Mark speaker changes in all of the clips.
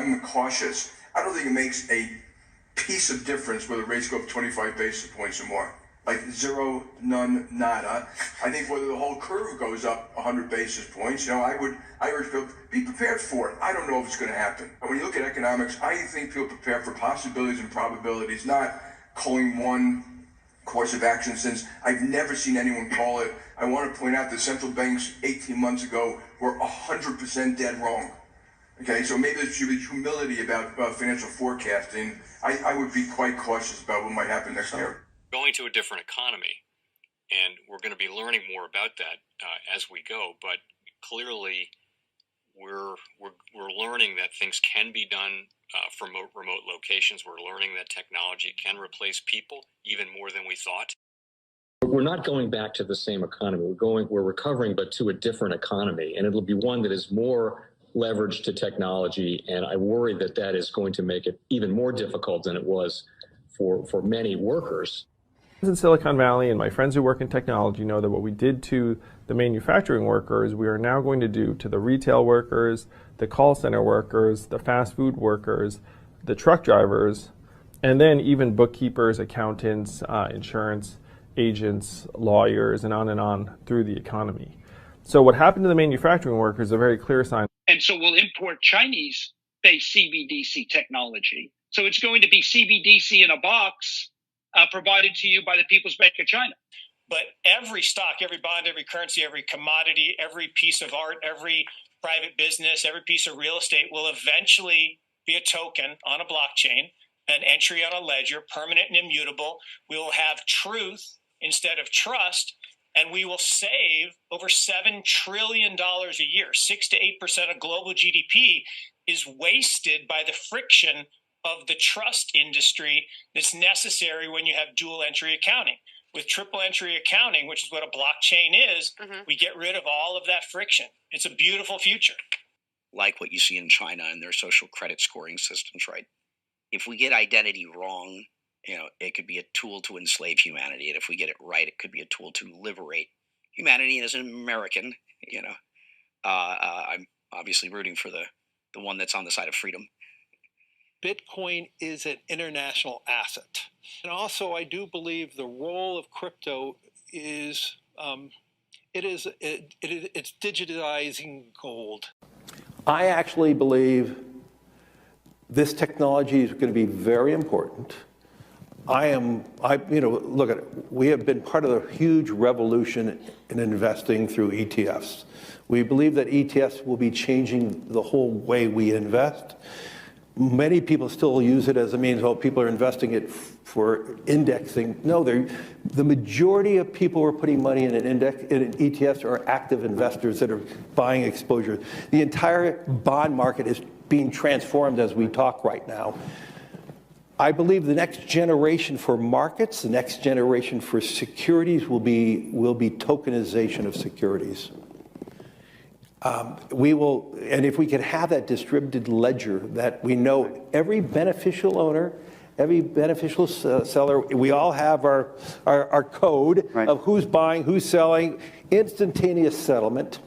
Speaker 1: I'm cautious. I don't think it makes a piece of difference whether rates go up 25 basis points or more. Like zero, none, nada. I think whether the whole curve goes up 100 basis points, I urge people, be prepared for it. I don't know if it's going to happen. But when you look at economics, I think people prepare for possibilities and probabilities, not calling one course of action, since I've never seen anyone call it. I want to point out that central banks 18 months ago were 100% dead wrong. Okay, so maybe there should be humility about financial forecasting. I would be quite cautious about what might happen next year.
Speaker 2: Going to a different economy, and we're going to be learning more about that as we go. But clearly, we're learning that things can be done from remote locations. We're learning that technology can replace people even more than we thought.
Speaker 3: We're not going back to the same economy. We're recovering, but to a different economy, and it'll be one that is more leveraged to technology. And I worry that is going to make it even more difficult than it was for many workers.
Speaker 4: In Silicon Valley, and my friends who work in technology know that what we did to the manufacturing workers, we are now going to do to the retail workers, the call center workers, the fast food workers, the truck drivers, and then even bookkeepers, accountants, insurance agents, lawyers, and on through the economy. So what happened to the manufacturing workers is a very clear sign.
Speaker 5: And so we'll import Chinese-based CBDC technology. So it's going to be CBDC in a box provided to you by the People's Bank of China.
Speaker 6: But every stock, every bond, every currency, every commodity, every piece of art, every private business, every piece of real estate will eventually be a token on a blockchain, an entry on a ledger, permanent and immutable. We will have truth instead of trust, and we will save over $7 trillion a year. 6 to 8% of global GDP is wasted by the friction of the trust industry that's necessary when you have dual entry accounting. With triple entry accounting, which is what a blockchain is, we get rid of all of that friction. It's a beautiful future.
Speaker 7: Like what you see in China and their social credit scoring systems, right? If we get identity wrong, it could be a tool to enslave humanity. And if we get it right, it could be a tool to liberate humanity. And as an American, I'm obviously rooting for the one that's on the side of freedom.
Speaker 8: Bitcoin is an international asset. And also, I do believe the role of crypto is, it's digitizing gold.
Speaker 9: I actually believe this technology is going to be very important. Look at it. We have been part of the huge revolution in investing through ETFs. We believe that ETFs will be changing the whole way we invest. Many people still use it as a means, people are investing it for indexing. No, the majority of people who are putting money in ETFs are active investors that are buying exposure. The entire bond market is being transformed as we talk right now. I believe the next generation for markets, the next generation for securities will be tokenization of securities. And if we could have that distributed ledger that we know every beneficial owner, every beneficial seller, we all have our code of who's buying, who's selling, instantaneous settlement.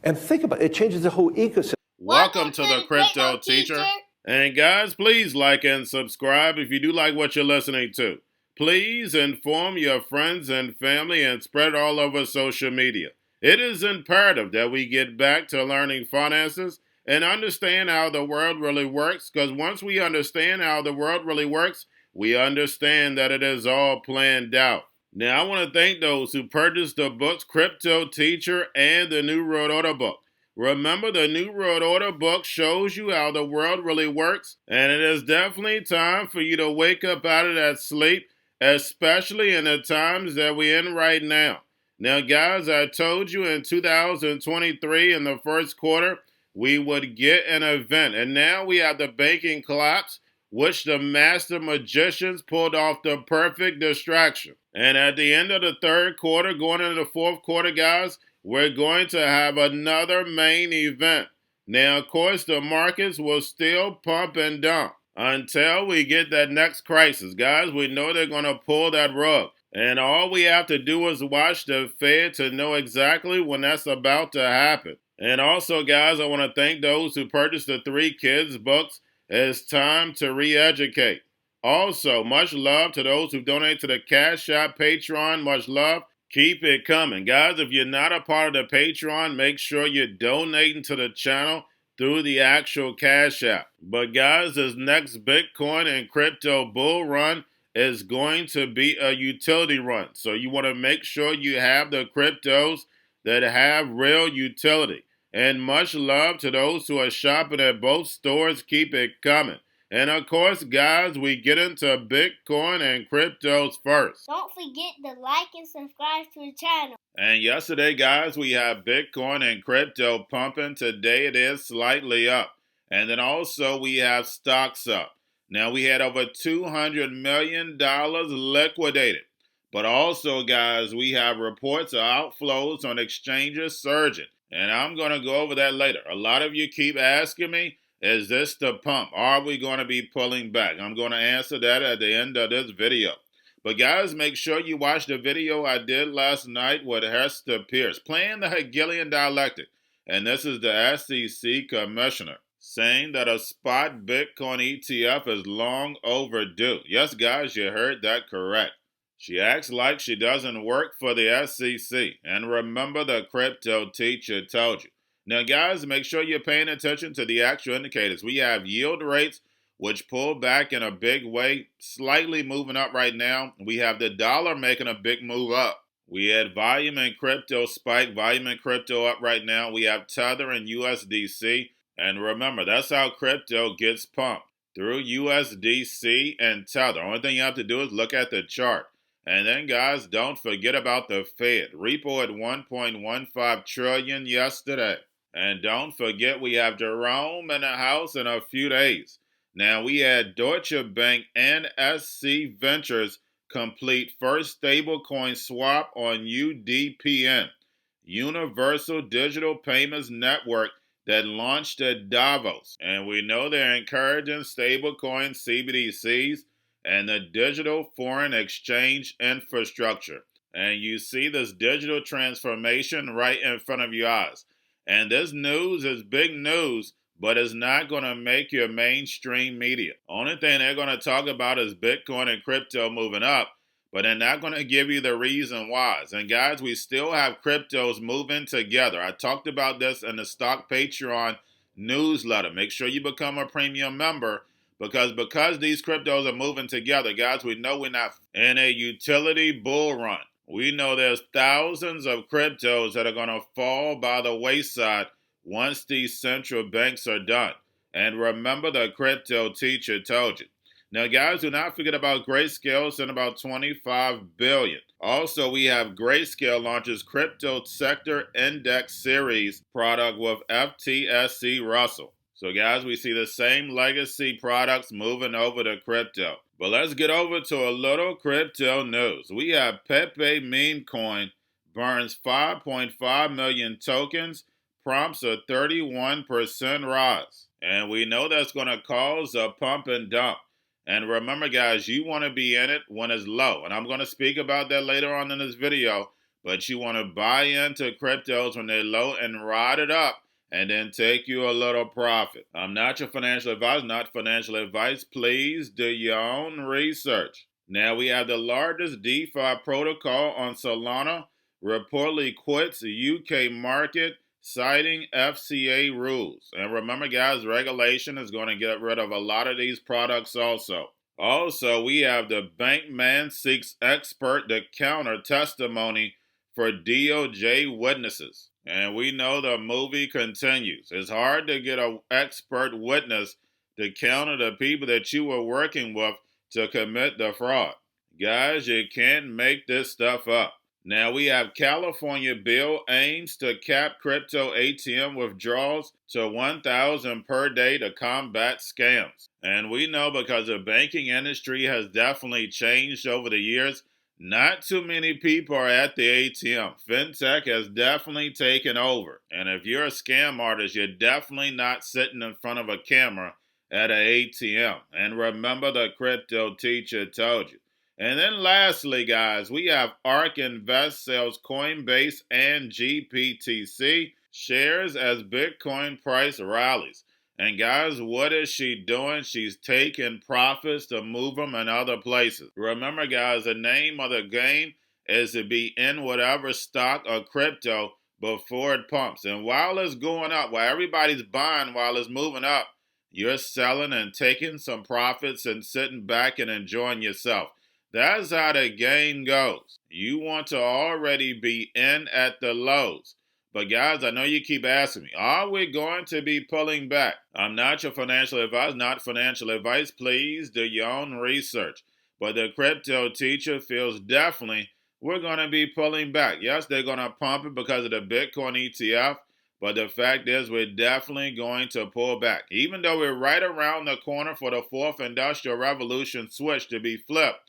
Speaker 9: And think about it, it changes the whole ecosystem.
Speaker 10: Welcome to the Crypto Teacher. And guys, please like and subscribe if you do like what you're listening to. Please inform your friends and family and spread it all over social media. It is imperative that we get back to learning finances and understand how the world really works, because once we understand how the world really works, we understand that it is all planned out. Now, I want to thank those who purchased the books Cryptoteacher and the New World Order book. Remember, the New World Order book shows you how the world really works, and it is definitely time for you to wake up out of that sleep, especially in the times that we're in right now. Now, guys, I told you in 2023 in the first quarter, we would get an event. And now we have the banking collapse, which the master magicians pulled off the perfect distraction. And at the end of the third quarter, going into the fourth quarter, guys, we're going to have another main event. Now, of course, the markets will still pump and dump until we get that next crisis. Guys, we know they're going to pull that rug. And all we have to do is watch the Fed to know exactly when that's about to happen. And also, guys, I want to thank those who purchased the 3 kids' books. It's time to re-educate. Also, much love to those who donate to the Cash App, Patreon. Much love. Keep it coming. Guys, if you're not a part of the Patreon, make sure you're donating to the channel through the actual Cash App. But guys, this next Bitcoin and crypto bull run is going to be a utility run. So you want to make sure you have the cryptos that have real utility. And much love to those who are shopping at both stores. Keep it coming. And of course, guys, we get into Bitcoin and cryptos first.
Speaker 11: Don't forget to like and subscribe to the channel.
Speaker 10: And yesterday, guys, we have Bitcoin and crypto pumping. Today it is slightly up. And then also we have stocks up. Now we had over $200 million liquidated. But also, guys, we have reports of outflows on exchanges surging. And I'm going to go over that later. A lot of you keep asking me, is this the pump? Are we going to be pulling back? I'm going to answer that at the end of this video. But guys, make sure you watch the video I did last night with Hester Pierce playing the Hegelian dialectic. And this is the SEC commissioner saying that a spot Bitcoin ETF is long overdue. Yes, guys, you heard that correct. She acts like she doesn't work for the SEC. And remember, the crypto teacher told you. Now, guys, make sure you're paying attention to the actual indicators. We have yield rates, which pulled back in a big way, slightly moving up right now. We have the dollar making a big move up. We had volume in crypto spike, volume in crypto up right now. We have Tether and USDC. And remember, that's how crypto gets pumped, through USDC and Tether. Only thing you have to do is look at the chart. And then, guys, don't forget about the Fed. Repo at $1.15 trillion yesterday. And don't forget we have Jerome in the house in a few days. Now, we had Deutsche Bank and SC Ventures complete first stablecoin swap on UDPN, Universal Digital Payments Network, that launched at Davos. And we know they're encouraging stablecoin CBDCs and the digital foreign exchange infrastructure. And you see this digital transformation right in front of your eyes. And this news is big news, but it's not going to make your mainstream media. Only thing they're going to talk about is Bitcoin and crypto moving up, but they're not going to give you the reason why. And guys, we still have cryptos moving together. I talked about this in the Stock Patreon newsletter. Make sure you become a premium member, because these cryptos are moving together, guys, we know we're not in a utility bull run. We know there's thousands of cryptos that are going to fall by the wayside once these central banks are done. And remember, the crypto teacher told you. Now, guys, do not forget about Grayscale, sent about $25 billion. Also, we have Grayscale launches Crypto Sector Index Series product with FTSE Russell. So, guys, we see the same legacy products moving over to crypto. But let's get over to a little crypto news. We have Pepe Meme Coin burns 5.5 million tokens, prompts a 31% rise. And we know that's going to cause a pump and dump. And remember, guys, you want to be in it when it's low. And I'm going to speak about that later on in this video. But you want to buy into cryptos when they're low and ride it up, and then take you a little profit. I'm not your financial advisor, not financial advice. Please do your own research. Now we have the largest DeFi protocol on Solana reportedly quits the UK market, citing FCA rules. And remember, guys, regulation is going to get rid of a lot of these products also. Also, we have the Bankman seeks expert to counter testimony for DOJ witnesses. And we know the movie continues. It's hard to get an expert witness to counter the people that you were working with to commit the fraud. Guys, you can't make this stuff up. Now we have California bill aims to cap crypto ATM withdrawals to 1,000 per day to combat scams. And we know, because the banking industry has definitely changed over the years, not too many people are at the ATM. Fintech has definitely taken over. And if you're a scam artist, you're definitely not sitting in front of a camera at an ATM. And remember, the crypto teacher told you. And then lastly, guys, we have ARK Invest sells Coinbase and GPTC shares as Bitcoin price rallies. And guys, what is she doing? She's taking profits to move them in other places. Remember, guys, the name of the game is to be in whatever stock or crypto before it pumps. And while it's going up, while everybody's buying while it's moving up, you're selling and taking some profits and sitting back and enjoying yourself. That's how the game goes. You want to already be in at the lows. But guys, I know you keep asking me, are we going to be pulling back? I'm not your financial advisor, not financial advice. Please do your own research. But the crypto teacher feels definitely we're going to be pulling back. Yes, they're going to pump it because of the Bitcoin ETF. But the fact is, we're definitely going to pull back. Even though we're right around the corner for the fourth industrial revolution switch to be flipped.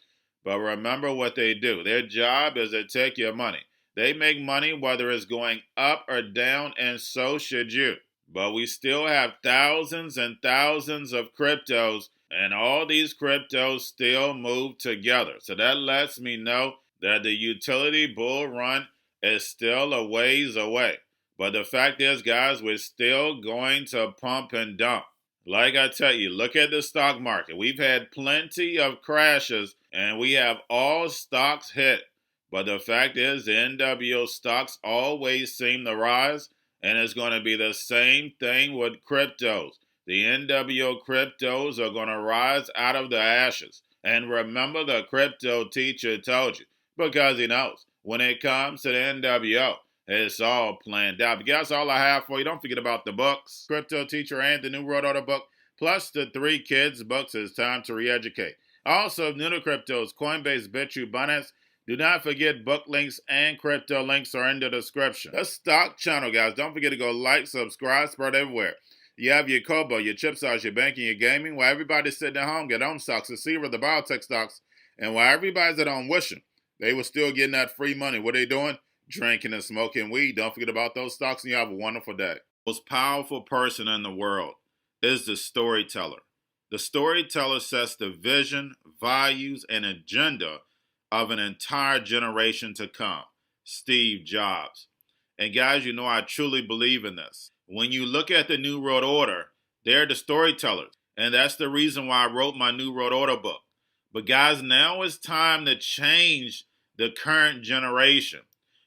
Speaker 10: But remember what they do. Their job is to take your money. They make money whether it's going up or down, and so should you. But we still have thousands and thousands of cryptos, and all these cryptos still move together. So that lets me know that the utility bull run is still a ways away. But the fact is, guys, we're still going to pump and dump. Like I tell you, look at the stock market. We've had plenty of crashes, and we have all stocks hit. But the fact is, the NWO stocks always seem to rise, and it's going to be the same thing with cryptos. The NWO cryptos are going to rise out of the ashes. And remember, the crypto teacher told you, because he knows when it comes to the NWO, it's all planned out. But guys, all I have for you. Don't forget about the books, Crypto Teacher and the New World Order book, plus the 3 kids books. It's time to re-educate. Also, new to cryptos, Coinbase, Bitrue, Binance. Do not forget book links and crypto links are in the description. The stock channel, guys. Don't forget to go like, subscribe, spread everywhere. You have your Kobo, your chip stocks, your banking, your gaming. While everybody's sitting at home, get on stocks, the Seaver, the biotech stocks. And while everybody's at home wishing they were still getting that free money, what are they doing? Drinking and smoking weed. Don't forget about those stocks, and you have a wonderful day. The most powerful person in the world is the storyteller. The storyteller sets the vision, values, and agenda of an entire generation to come. Steve Jobs. And guys, you know I truly believe in this. When you look at the New World Order, they're the storytellers. And that's the reason why I wrote my New World Order book. But guys, now it's time to change the current generation.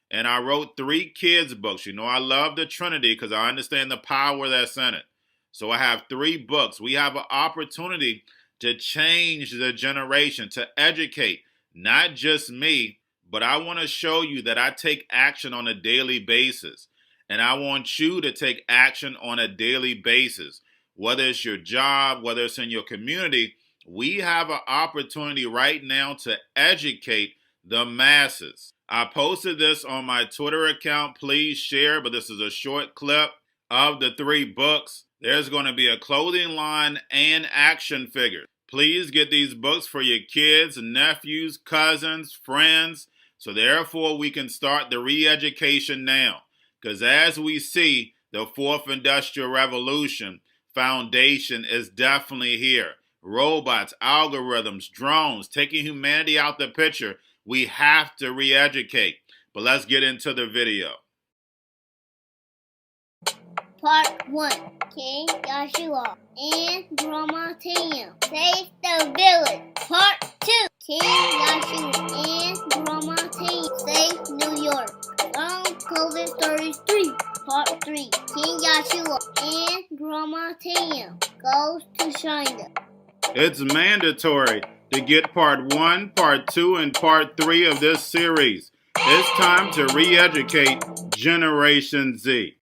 Speaker 10: And I wrote 3 kids books. You know I love the Trinity because I understand the power that's in it. So I have 3 books. We have an opportunity to change the generation, to educate. Not just me, but I want to show you that I take action on a daily basis. And I want you to take action on a daily basis. Whether it's your job, whether it's in your community, we have an opportunity right now to educate the masses. I posted this on my Twitter account. Please share, but this is a short clip of the 3 books. There's going to be a clothing line and action figures. Please get these books for your kids, nephews, cousins, friends, so therefore we can start the re-education now. Because as we see, the 4th Industrial Revolution foundation is definitely here. Robots, algorithms, drones, taking humanity out the picture. We have to re-educate. But let's get into the video.
Speaker 11: Part 1. King Joshua and Grandma Tam save the village. Part 2. King Joshua and Grandma Tam save New York from COVID-33. Part 3. King Joshua and Grandma Tam goes to China.
Speaker 10: It's mandatory to get part 1, part 2, and part 3 of this series. It's time to re-educate Generation Z.